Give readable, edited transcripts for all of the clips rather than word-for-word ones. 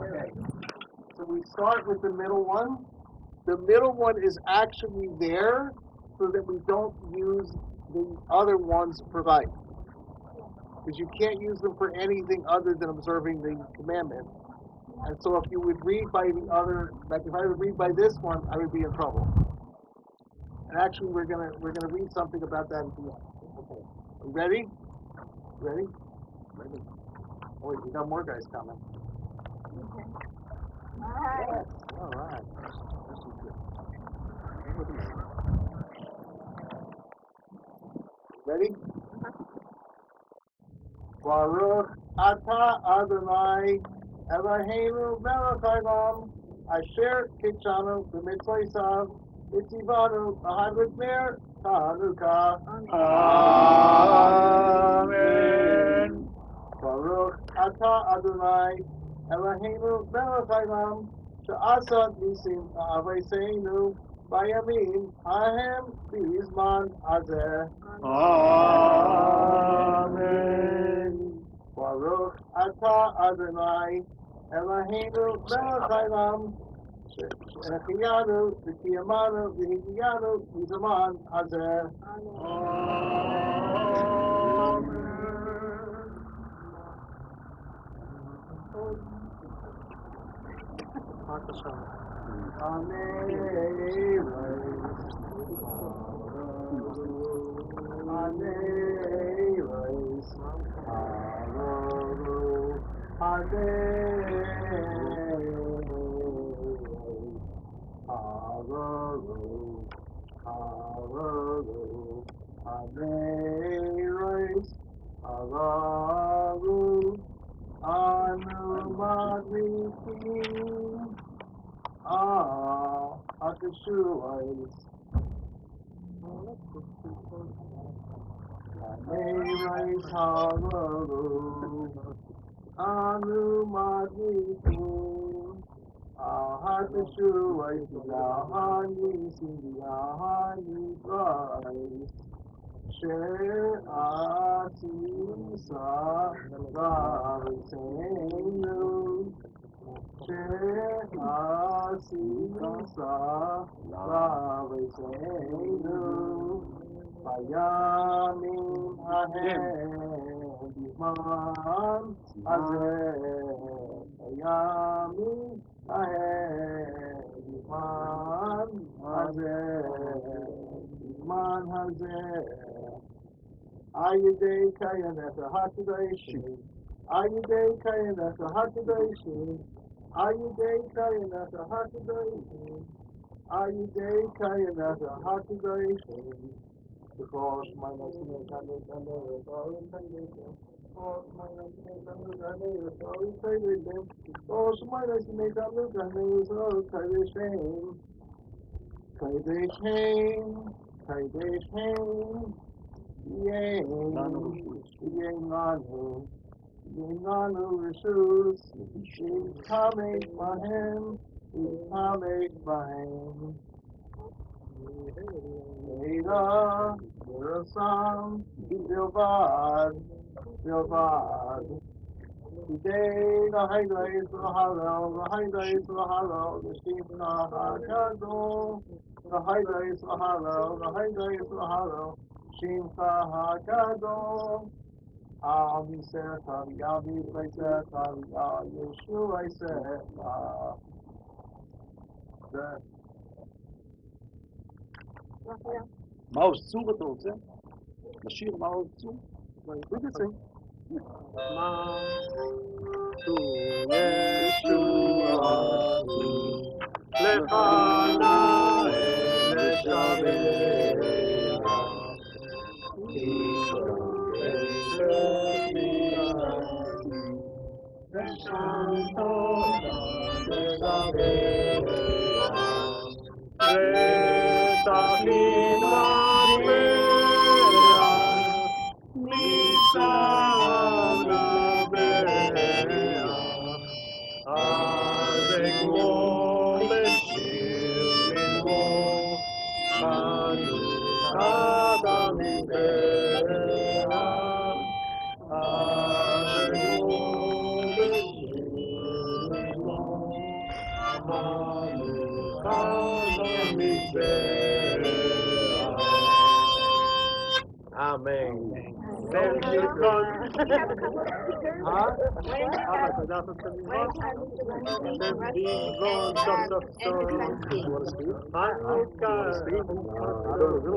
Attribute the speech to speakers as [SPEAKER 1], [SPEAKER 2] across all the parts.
[SPEAKER 1] Okay. So we start with the middle one. The middle one is actually there so that we don't use the other ones for life. Because you can't use them for anything other than observing the commandment. And so if you would read by the other, like if I would read by this one, I would be in trouble. And actually we're gonna read something about that at the end. Okay. You ready? Ready? Ready. Oh wait, we got more guys coming.
[SPEAKER 2] Okay. All right.
[SPEAKER 1] Yes. All right. This is good. Ready? Baruch Ata Adonai Eloheinu melech haolam asher kitshanu b'mitzvosav v'tzivanu b'hadlik Chanukah.
[SPEAKER 3] Amen.
[SPEAKER 1] Baruch Ata Adonai Eloheinu melech haolam she'asa nisim ba'avoseinu bayamim hahem b'zman hazeh.
[SPEAKER 3] Amen.
[SPEAKER 1] Baruch Ata Adonai Eloheinu melech haolam she'echiyanu v'kiyamanu v'higiyanu b'zaman hazeh. Anu madrikum, ahakashuais, ahani sindi, ahani brais, she'atisa raviseinu, she'atisa raviseinu, bayamim hahem b'zman hazeh, bayamim hahem b'zman hazeh, b'zman hazeh. Ayidei kayanecha hakadoshim, ayidei kayanecha hakadoshim, ayidei kayanecha hakadoshim, ayidei kayanecha hakadoshim. Because my listening can be done with all in the because my listening can be done with all in the because my listening can be done with all Kadeshem, Kadeshem, Yenganu Rishus, Yikamek Bahem, Yikamek Bahem. Eila, Yerusam, Bilbad, Bilbad. Today, the highlights of the hollow, the Shimna HaGadol, the highlights of the hollow, Shimcha HaGadol. Abi Serach, Abi Serach, Yeshua Serach.
[SPEAKER 3] מה עושה אתה רוצה? לשיר מה עושה?
[SPEAKER 1] מה
[SPEAKER 3] tu Yeshua Lefana Amen.
[SPEAKER 2] Merry Christmas. We have a couple of stickers.
[SPEAKER 3] Huh?
[SPEAKER 2] One is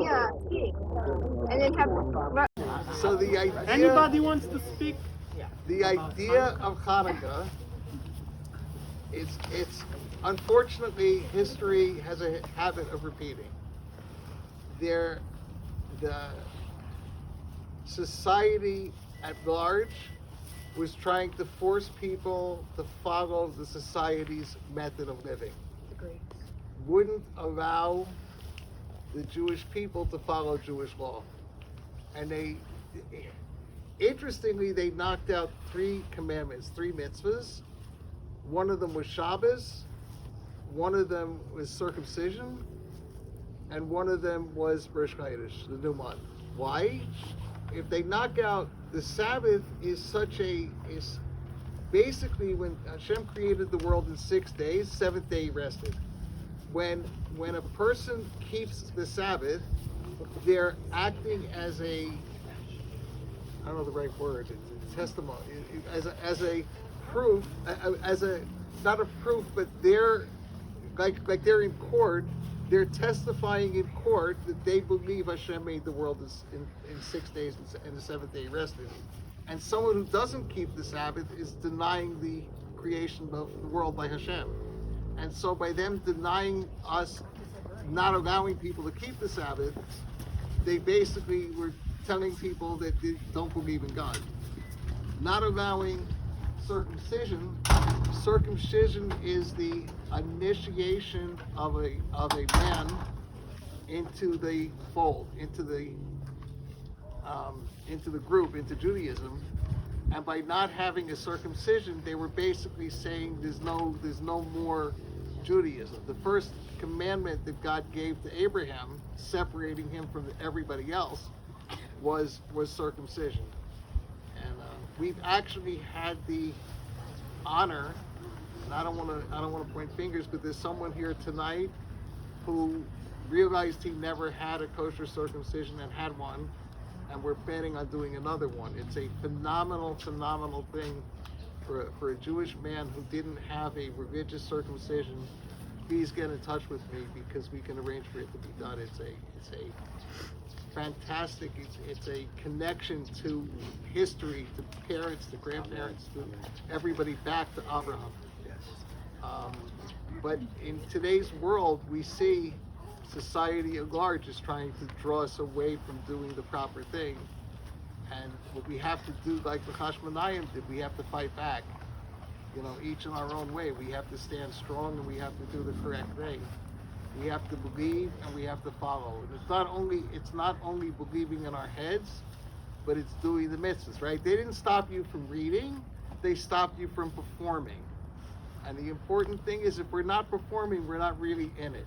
[SPEAKER 2] yeah, speak. And then have
[SPEAKER 1] So the idea.
[SPEAKER 4] Anybody wants to speak?
[SPEAKER 1] The idea of Hanukkah, it's unfortunately history has a habit of repeating. The society at large was trying to force people to follow the society's method of living. Wouldn't allow the Jewish people to follow Jewish law. And interestingly, they knocked out 3 commandments, 3 mitzvahs. One of them was Shabbos, one of them was circumcision, and one of them was Rosh Chodesh, the new month. Why? If they knock out the Sabbath, is basically when Hashem created the world in 6 days, 7th day he rested. When a person keeps the Sabbath, they're acting as a, I don't know the right word, it's testimony, as a proof, not a proof, but they're like they're in court. They're testifying in court that they believe Hashem made the world in 6 days and the 7th day he rested. And someone who doesn't keep the Sabbath is denying the creation of the world by Hashem. And so by them denying us, not allowing people to keep the Sabbath, they basically were telling people that they don't believe in God. Not allowing circumcision. Circumcision is the initiation of a man into the fold, into the group, into Judaism. And by not having a circumcision, they were basically saying there's no more Judaism. The first commandment that God gave to Abraham, separating him from everybody else, was circumcision. And we've actually had the honor, and I don't want to point fingers, but there's someone here tonight who realized he never had a kosher circumcision and had one, and we're planning on doing another one. It's a phenomenal thing for a Jewish man who didn't have a religious circumcision. Please get in touch with me because we can arrange for it to be done. It's a fantastic. It's a connection to history, to parents, to grandparents, to everybody back to Abraham. But in today's world, we see society at large is trying to draw us away from doing the proper thing. And what we have to do, like the Hashmonayim did, we have to fight back. Each in our own way. We have to stand strong and we have to do the correct thing. We have to believe and we have to follow. And it's not only believing in our heads, but it's doing the mitzvahs, right? They didn't stop you from reading, they stopped you from performing. And the important thing is, if we're not performing, we're not really in it.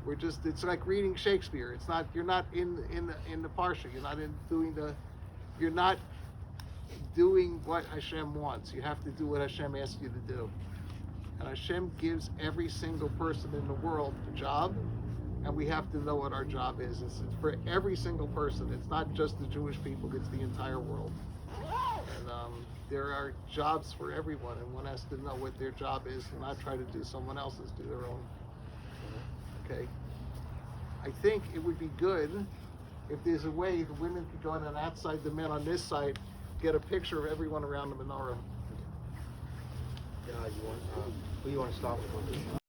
[SPEAKER 1] It's like reading Shakespeare. You're not in the parsha. You're not doing what Hashem wants. You have to do what Hashem asks you to do. And Hashem gives every single person in the world a job, and we have to know what our job is. It's for every single person. It's not just the Jewish people, it's the entire world. And there are jobs for everyone, and one has to know what their job is and not try to do someone else's, do their own. Okay? I think it would be good if there's a way the women could go on that side, the men on this side, get a picture of everyone around the menorah.
[SPEAKER 3] Who you want to start with?